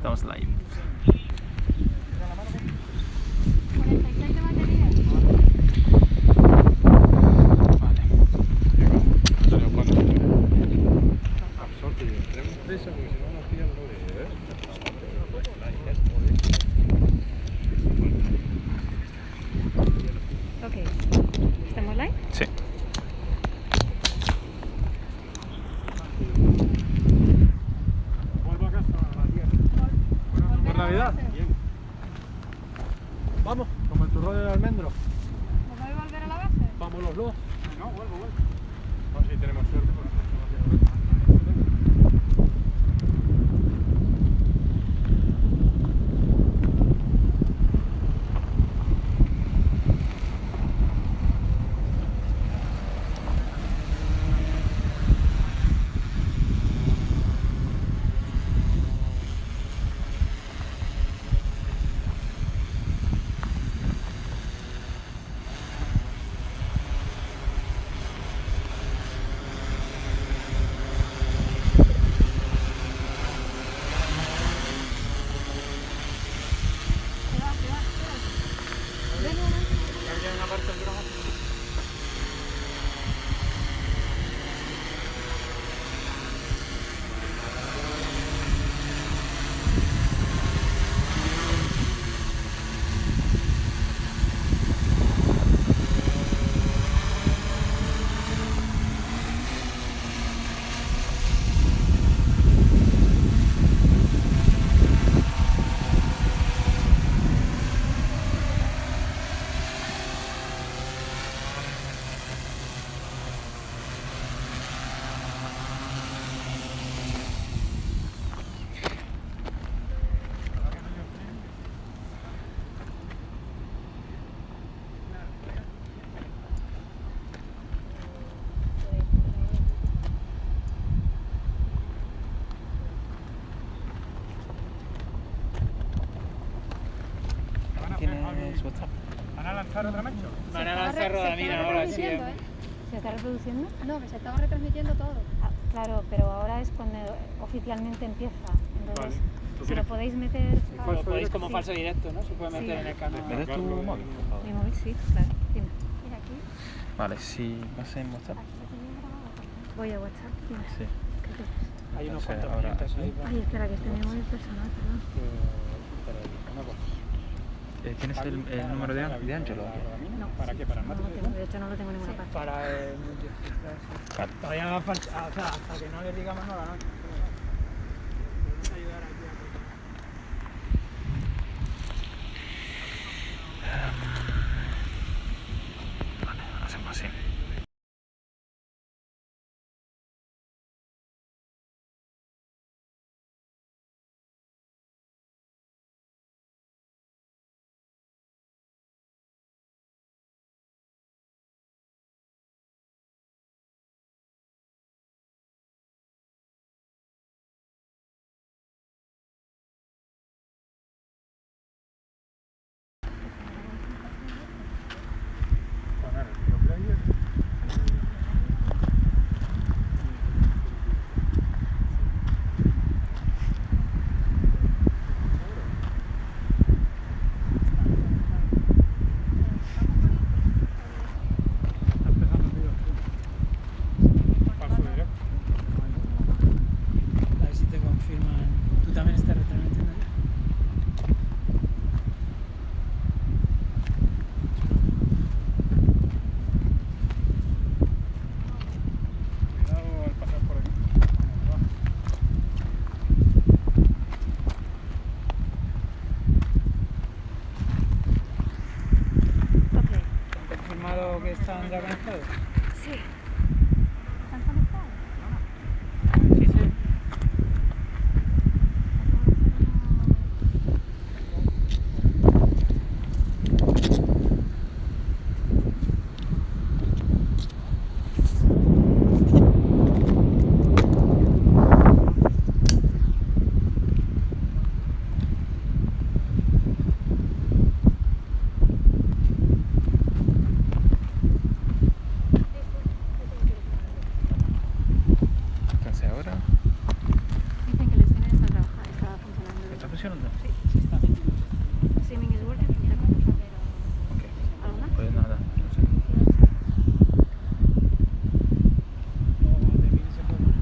Estamos live. 46 de batería. Vale. Absorte, tenemos prisa porque si no nos pillan lo de... Ok. ¿Estamos live? Sí. Vuelvo a casa, Matías. ¿Por Navidad? Bien. Vamos, como el turrón del almendro. ¿Nos vais a volver a la base? Vamos los dos. No, vuelvo. A ver si tenemos suerte. ¿Tienes WhatsApp? ¿Van a lanzar otra mecha? Van a lanzar rodamina ahora sí. ¿Se está reproduciendo? No, que se estaba retransmitiendo todo. Claro, pero ahora es cuando oficialmente empieza. Entonces, Vale. si lo podéis meter... Lo podéis como falso directo, ¿no? Se puede meter en el canal. ¿Me das tu móvil, por favor? Mi móvil, sí, claro. Dime. Mira aquí. Vale, si vas en WhatsApp. Voy a WhatsApp. Dime. Sí. ¿Qué te pasa? Hay unos No sé, cuantos ahora- minutos ahí. Ay, espera, que este es mi móvil personal, perdón. ¿Tienes el número de Ángelo? No. ¿Para qué? ¿Para el No mate? lo tengo, de hecho no lo tengo en ninguna parte. Para el multiartista. Vale. Todavía falta, o sea, hasta que no le digamos no la noche. Ayudar aquí a Vale, hacemos así. A ver si te confirman. ¿Tú también estás retransmitiendo ya? Cuidado al pasar por aquí. Ok. ¿Te han confirmado que están ya conectados? Sí. ¿Están conectados? Sí, sí. funzionando? Se está metiendo. Streaming is working. Ya vamos a ver. Ok. ¿Algo más? Pues nada, no sé. Luego cuando termine se puede poner.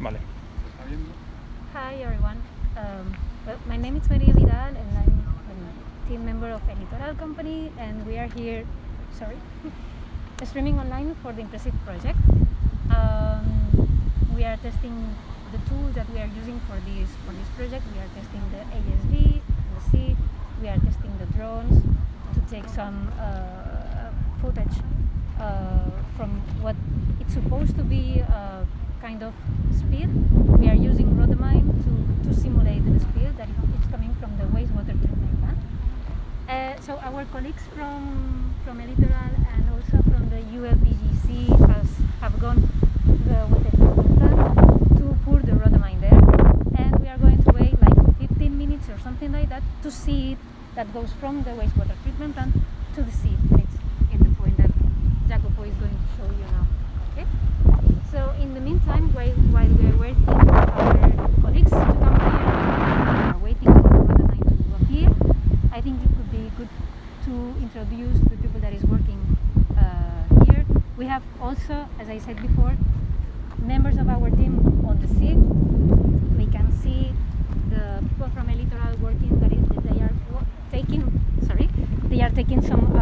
Vale. ¿Está viendo? Hi everyone. Well, my name is Maria Vidal and I'm a team member of a Litoral company and we are here, streaming online for the Impressive project. We are testing the tools that we are using for this project. We are testing the ASV, the sea. We are testing the drones to take some footage from what it's supposed to be kind of speed. We are using rhodamine to simulate the speed that it's coming from the wastewater treatment plant. So our colleagues from Litoral and also from the ULPGC have gone to the water treatment plant to pour the rhodamine there, and we are going to wait like 15 minutes or something like that to see it that goes from the wastewater treatment plant to the sea. And it's in the point that Jacopo is going to show you now. Okay. So in the meantime, while we are waiting for our colleagues to come here, we are waiting for the rhodamine to appear. I think it could be good to introduce the people that is working here. We have also, as I said before, members of our team on the sea. We can see the people from a Litoral working they are taking some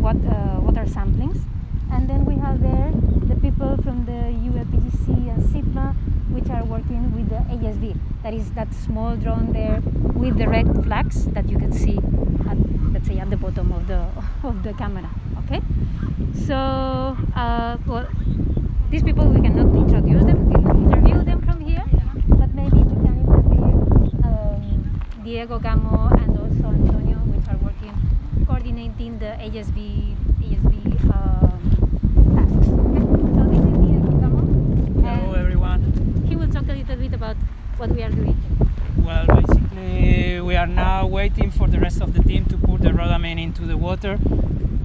water samplings, and then we have there the people from the ULPGC and SITMA, which are working with the ASV. That is that small drone there with the red flags that you can see at, let's say, at the bottom of the camera. Okay, so well, these people we cannot introduce them. We can interview them from here, but maybe we can interview Diego Gamo and also Antonio, which are working coordinating the ASV tasks. Okay? So this is Diego Gamo. Hello everyone. He will talk a little bit about what we are doing. Well, basically we are now waiting for the rest of the team to put the rhodamine into the water,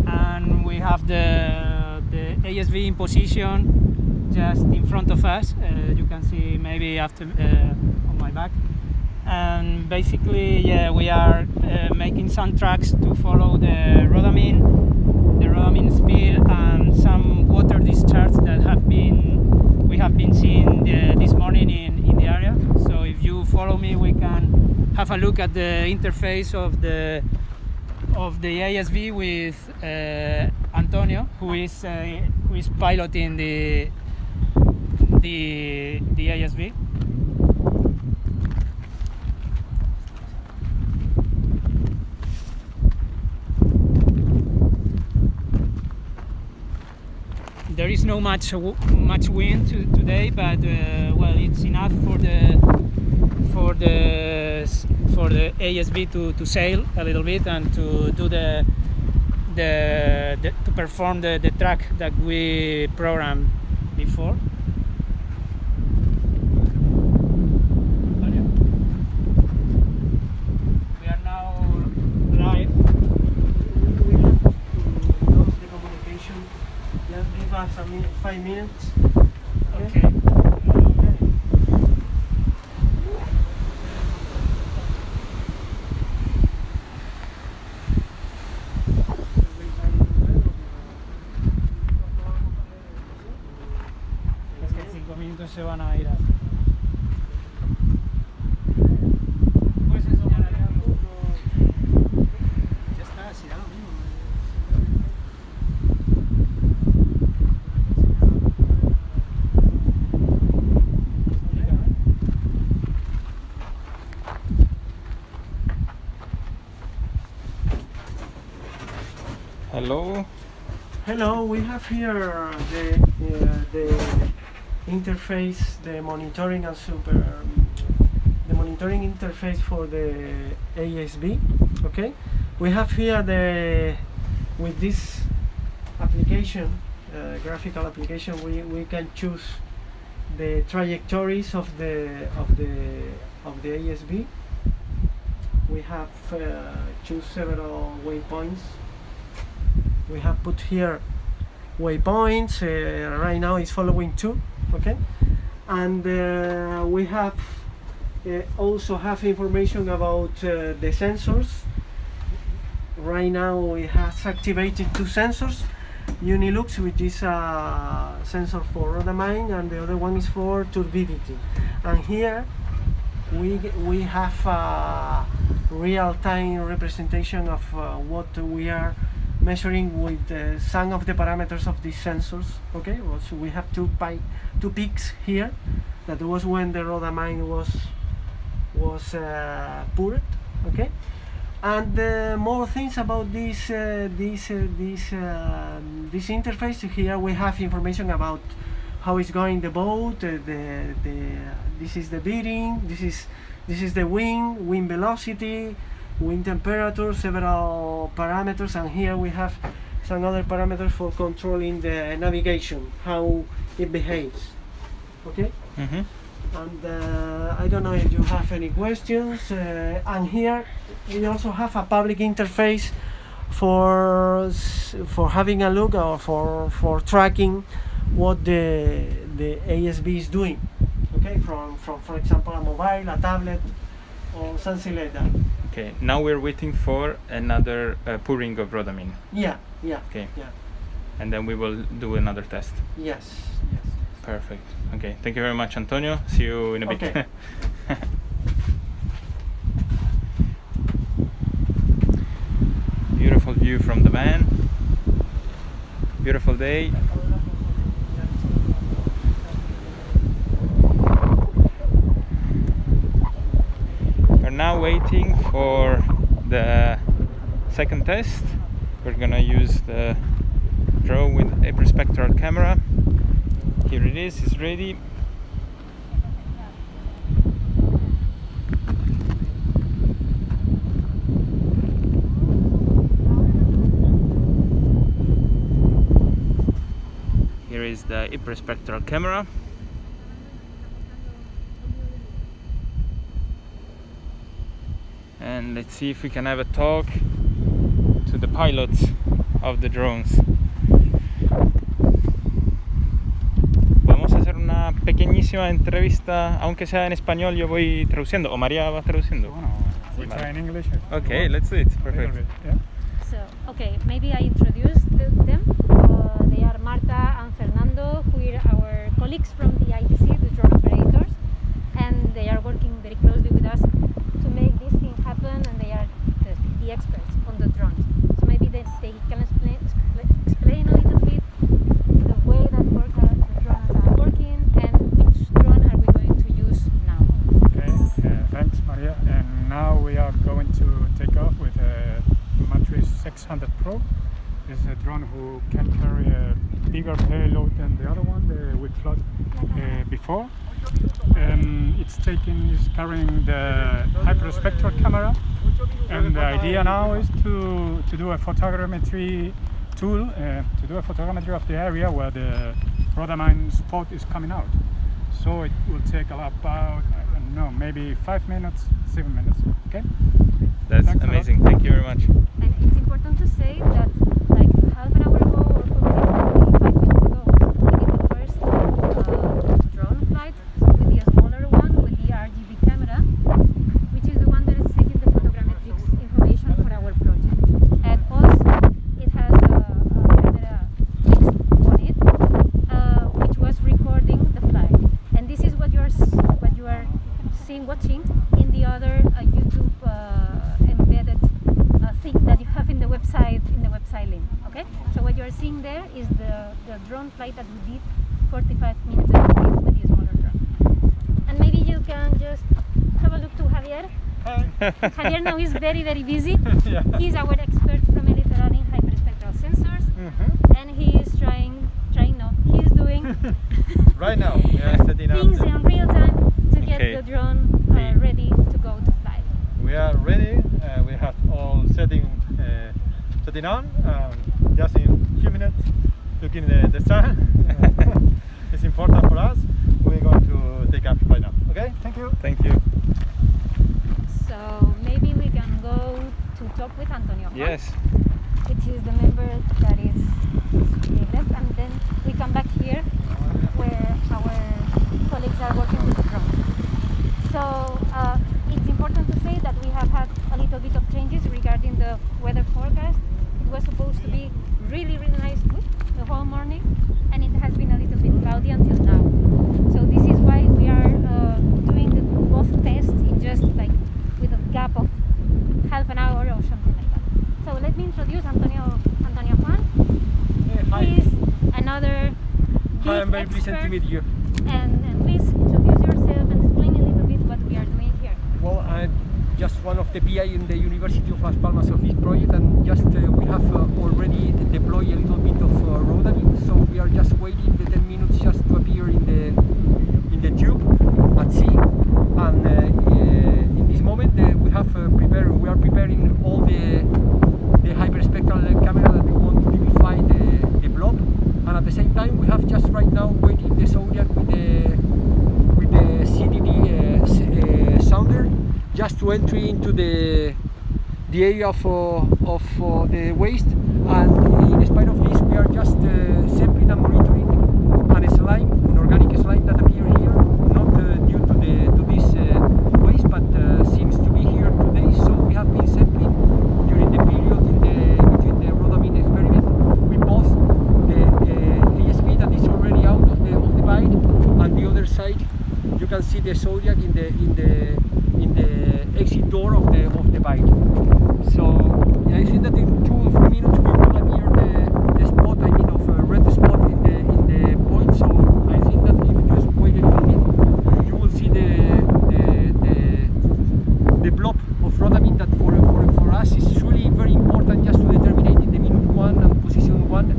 and we have the ASV in position just in front of us. You can see maybe after on my back. And basically, yeah, we are making some tracks to follow the rhodamine spill and some water discharge that we have been seeing this morning in the area. So if you follow me, we can have a look at the interface of the ASV with Antonio, who is piloting the ASV. There is no much wind today, but well, it's enough for the ASV to sail a little bit and to do to perform the track that we programmed before. 5 minutes. Okay. Es que en 5 minutos se van a ir a... ¿Puedes enseñar ahí algo? Ya está, si da lo mismo. Hello. Hello, we have here the interface, the monitoring and the monitoring interface for the ASB. Okay, we have here with this application, graphical application, we can choose the trajectories of the ASB. We have choose several waypoints. We have put here waypoints. Right now it's following 2, okay, and we have also have information about the sensors. Right now we have activated 2 sensors, Unilux, which is a sensor for rhodamine, and the other one is for turbidity. And here we have a real-time representation of what we are measuring with some of the parameters of these sensors. Okay, well, so we have two peaks here. That was when the rhodamine was poured. Okay, and more things about this interface. Here we have information about how it's going the boat. This is the bearing. This is the wind velocity, wind temperature, several parameters, and here we have some other parameters for controlling the navigation, how it behaves. Okay. Mm-hmm. And I don't know if you have any questions. And here we also have a public interface for having a look, or for tracking what the ASB is doing. Okay, from for example a mobile, a tablet, or something like that. Okay, now we're waiting for another pouring of rhodamine. Yeah. Okay. Yeah. And then we will do another test. Yes. Perfect. Okay, thank you very much, Antonio. See you in a bit. Okay. Beautiful view from the van. Beautiful day. We're now waiting for the second test. We're gonna use the drone with a hyperspectral camera. Here it is, it's ready. Here is the hyperspectral camera. And let's see if we can have a talk to the pilots of the drones. Podemos hacer una pequeñísima entrevista, aunque sea en español. Yo voy traduciendo, o María va traduciendo. Bueno, we try in English. Okay, let's do it. A little Perfect. bit, yeah. So, okay, maybe I introduce them. They are Marta and Fernando, who are our colleagues from the ITC, the drone operators, and they are working very closely with us to make this thing happen, and they are the experts on the drones. So maybe they can explain a little bit the way that the drones are working, and which drone are we going to use now. Okay, thanks Maria. And now we are going to take off with a Matrix 600 Pro. This is a drone who can carry a bigger payload than the other one we flew before. It's carrying the hyperspectral camera, and the idea now is to do a photogrammetry tool, to do a photogrammetry of the area where the rhodamine spot is coming out. So it will take about, I don't know, maybe 5 minutes, 7 minutes. Okay? That's Thanks a lot. amazing. Thank you very much. And it's important to say that, like half an hour ago or 45 minutes ago, seeing there is the drone flight that we did 45 minutes ago with the smaller drone. And maybe you can just have a look to Javier. Javier now is very, very busy. Yeah. He's our expert from Litoral in hyperspectral sensors, and he is he's doing Right now, we are setting up. things in real time to get Okay. the drone ready to go to fly. We are ready. We have all setting on. Just in a few minutes, looking the sun. It's important for us. We're going to take up right now. Okay, thank you. Thank you. So maybe we can go to talk with Antonio, Yes. which is the member that is left, and then we come back here where our colleagues are working with the drone. So it's important to say that we have had a little bit of changes regarding the weather forecast. It was supposed to be really, really nice the whole morning, and it has been a little bit cloudy until now. So this is why we are doing both tests in just like with a gap of half an hour or something like that. So let me introduce Antonio Juan. Hi. He's another geek Hi, I'm very expert. pleased to meet you. And please introduce yourself and explain a little bit what we are doing here. Well, I'm just one of the PI in the University of Las Palmas of this project, and just we have already deployed a little bit of rhodamine, so we are just waiting the 10 minutes just to appear in the tube at sea. And in this moment, we are preparing all the hyperspectral camera that we want to typify the blob, and at the same time, we have just right now waiting the Zodiac with the CDD sounder, just to entry into the area of the waste. And in spite of this, we are just sampling and monitoring an organic slime that appear here, not due to this waste, but seems to be here today. So we have been sampling during the period between the rhodamine experiment with both the ASV that is already out of the bite, and the other side you can see the Zodiac in the exit door of the bite. So I think that in 2 or 3 minutes we will appear the spot, I mean, of a red spot in the point. So I think that if you just wait a little bit, you will see the blob of rhodamine that for us is really very important, just to determine in the minute 1 and position 1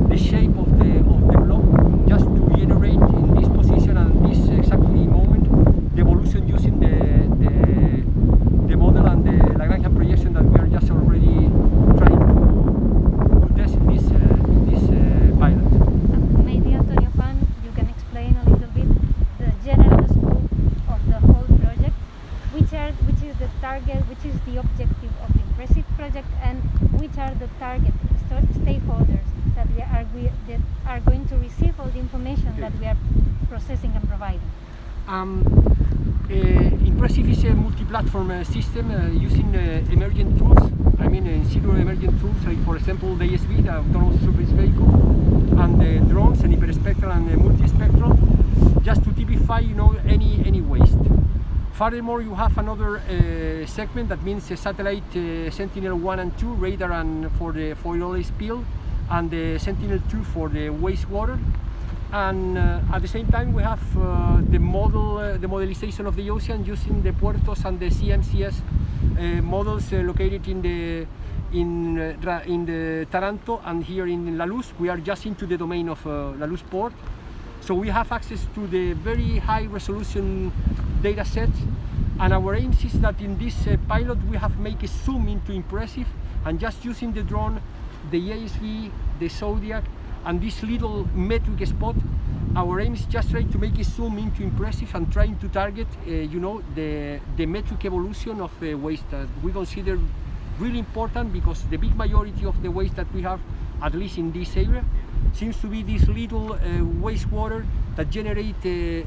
the shape of the blob, just to generate in this position and this exactly moment the evolution using the model and the Lagrangian projection that we are just already trying to test in this pilot. Maybe Antonio Juan, you can explain a little bit the general scope of the whole project, which is the target, which is the objective of the Impressive project, and which are the target stakeholders that are going to receive all the information that we are processing and providing. Impressive is a multi-platform system using emergent tools. I mean, in situ emergent tools, like for example the ASV, the autonomous surface vehicle, and the drones, and hyperspectral and multispectral, just to typify, any waste. Furthermore, you have another segment that means a satellite Sentinel-1 and 2 radar and for the oil spill, and the Sentinel-2 for the wastewater. And at the same time, we have the modelization of the ocean using the Puertos and the CMCS models located in the Taranto and here in La Luz. We are just into the domain of La Luz port, so we have access to the very high resolution data sets. And our aim is that in this pilot we have make a zoom into Impressive, and just using the drone, the ASV, the Zodiac, and this little metric spot, our aim is just trying to make a zoom into Impressive and trying to target, the metric evolution of waste that we consider really important, because the big majority of the waste that we have, at least in this area, seems to be this little wastewater that generate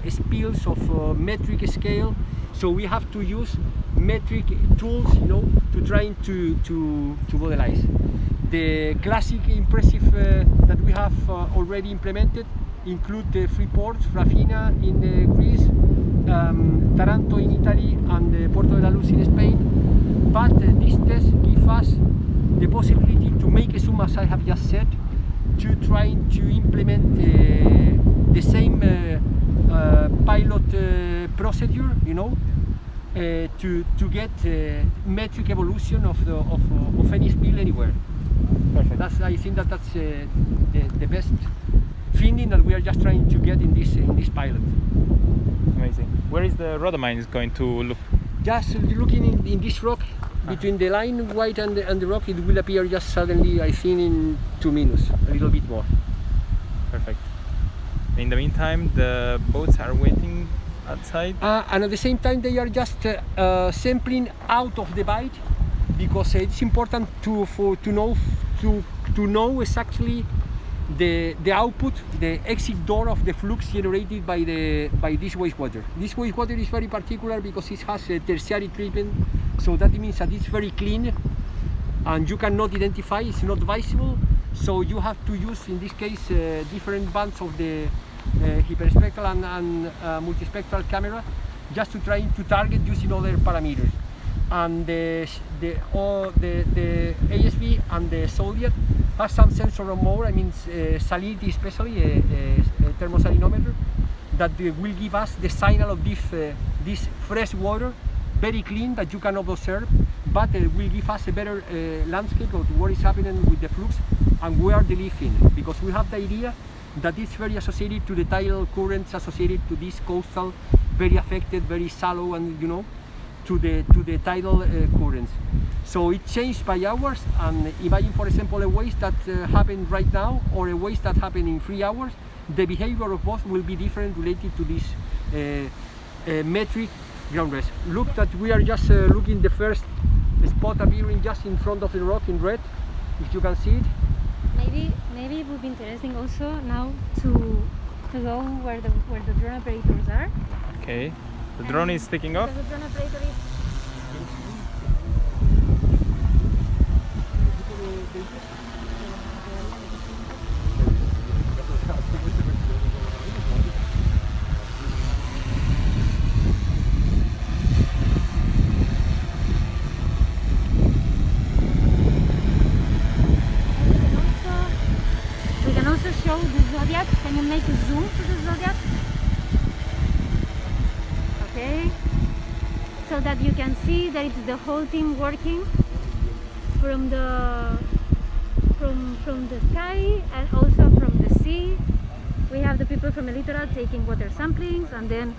spills of metric scale. So we have to use metric tools, to try to modelize. The classic Impressive that we have already implemented include the 3 ports: Rafina in Greece, Taranto in Italy, and Puerto de la Luz in Spain. But this test gives us the possibility to make a zoom, as I have just said, to trying to implement the same pilot procedure, you know, to get metric evolution of any spill anywhere. Perfect. I think that's the best finding that we are just trying to get in this pilot. Amazing. Where is the rhodamine is going to look? Just looking in this rock, between the line white and the rock, it will appear just suddenly, I think, in 2 minutes, a little bit more. Perfect. In the meantime, the boats are waiting outside. And at the same time, they are just sampling out of the bite, because it's important to know exactly the output, the exit door of the flux generated by this wastewater. This wastewater is very particular because it has a tertiary treatment, so that means that it's very clean and you cannot identify, it's not visible, so you have to use, in this case, different bands of the hyperspectral and multispectral camera, just to try to target using other parameters. And the ASV and the Zodiac has some sensor on more, I mean salinity, especially a thermosalinometer that will give us the signal of this fresh water, very clean, that you cannot observe, but will give us a better landscape of what is happening with the flux and where they live in, because we have the idea that it's very associated to the tidal currents associated to this coastal, very affected, very shallow, and you know, to the tidal currents. So it changed by hours, and imagine, for example, a waste that happened right now or a waste that happened in 3 hours, the behavior of both will be different related to this metric ground rest. Look that we are just looking the first spot appearing just in front of the rock in red, if you can see it. Maybe it would be interesting also now to go where the drone operators are. Okay. The drone is taking off. The drone operator is we can also show the Zodiac. Can you make a zoom to the Zodiac? Okay, so that you can see that it's the whole team working from the sky and also from the sea. We have the people from the littoral taking water samplings, and then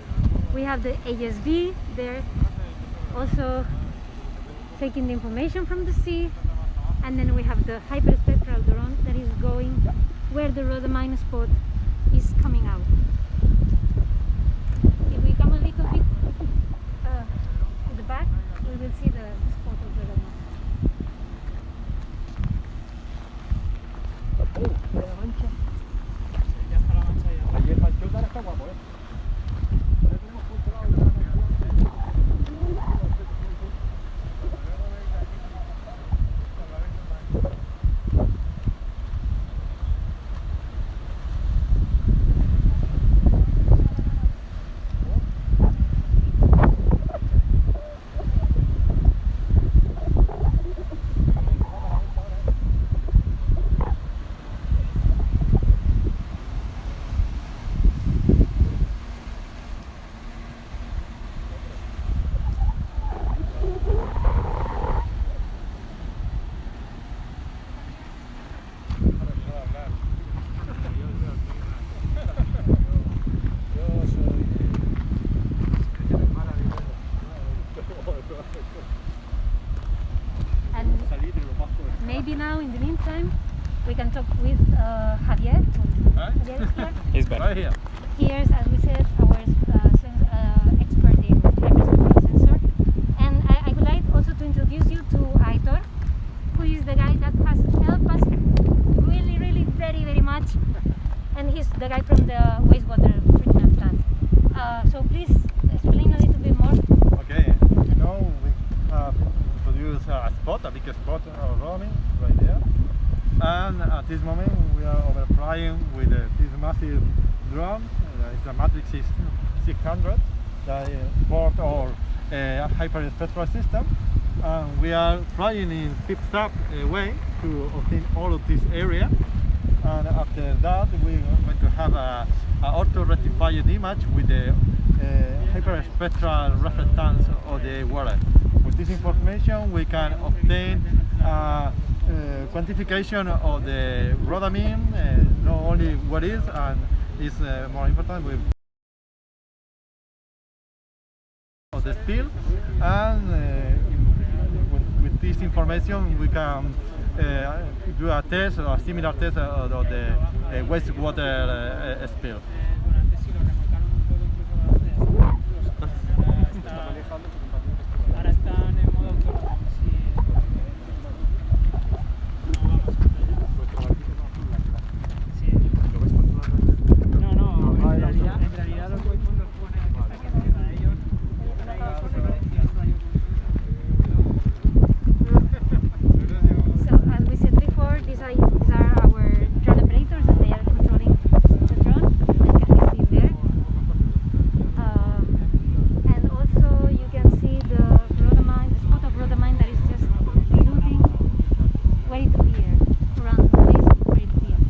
we have the ASB there also taking the information from the sea, and then we have the hyperspectral drone that is going where the rhodamine spot is coming out. If we come a little bit to the back, we will see the spot of the rhodamine. Maybe now, in the meantime, we can talk with Javier. Javier is here. He's back. Right here. He is, as we said, our expert in hyperspectral sensor. And I would like also to introduce you to Aitor, who is the guy that has helped us really, really very, very much. And he's the guy from the wastewater treatment plant. So please explain a little bit more. Okay, you know, we have introduced a big spot of roaming right there. And at this moment we are overflying with this massive drone. It's a Matrix 600 that support our hyperspectral system. And we are flying in zigzag way to obtain all of this area. and after that we're going to have a auto-rectified image with the hyperspectral reflectance of the water. With this information we can obtain quantification of the rhodamine, not only what is, and is more important with of the spill, and with this information we can do a test or a similar test of the wastewater spill. Durante sí lo remolcaron un poco ahora están en modo autónomo. Sí. No, en realidad los waypoints los ponen que está aquí arriba de ellos. So as we said before, these are our drone operators and they are controlling the drone. That can be seen there. And also you can see the rhodamine, the spot of rhodamine that is just diluting way to the air, around the place where it's here.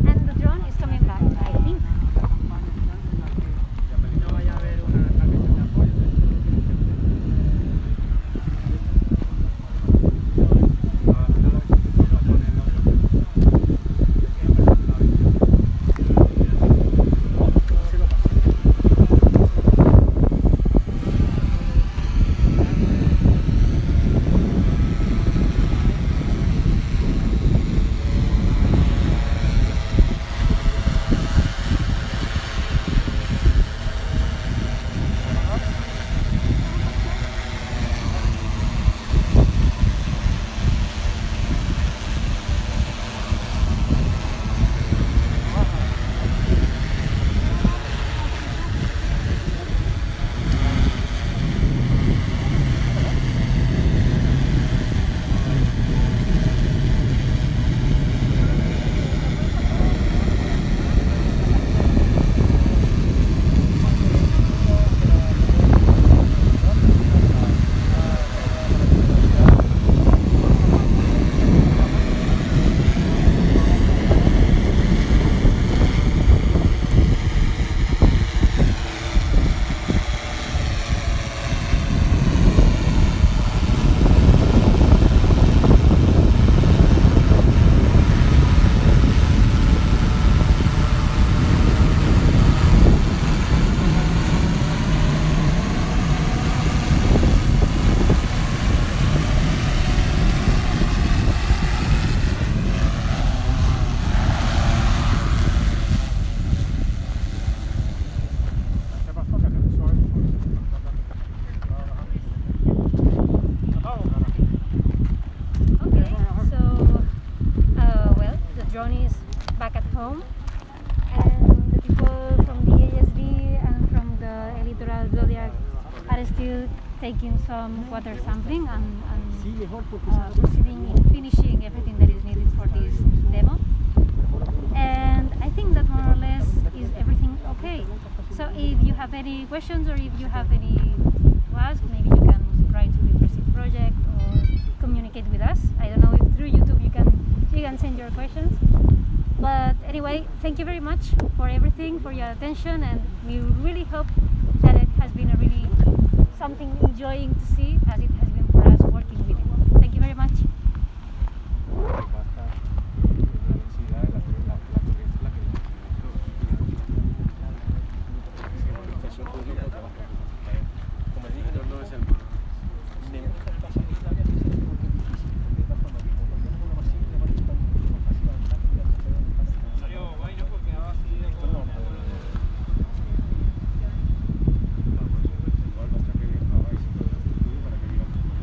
And the drone is coming back, I think. No vaya a haber una retransmisión de apoyo. Okay, so well, the drone is back at home, and the people from the ASB and from the Electoral Zodiac are still taking some water sampling and proceeding in finishing everything that is needed for this demo. And I think that more or less is everything okay. So if you have any questions or if you have any to ask, maybe you can write to the Impressive Project or communicate with us. I don't know if through YouTube you can send your questions. But anyway, thank you very much for everything, for your attention, and we really hope that it has been a really something enjoying to see as it has been for us working with it. Thank you very much.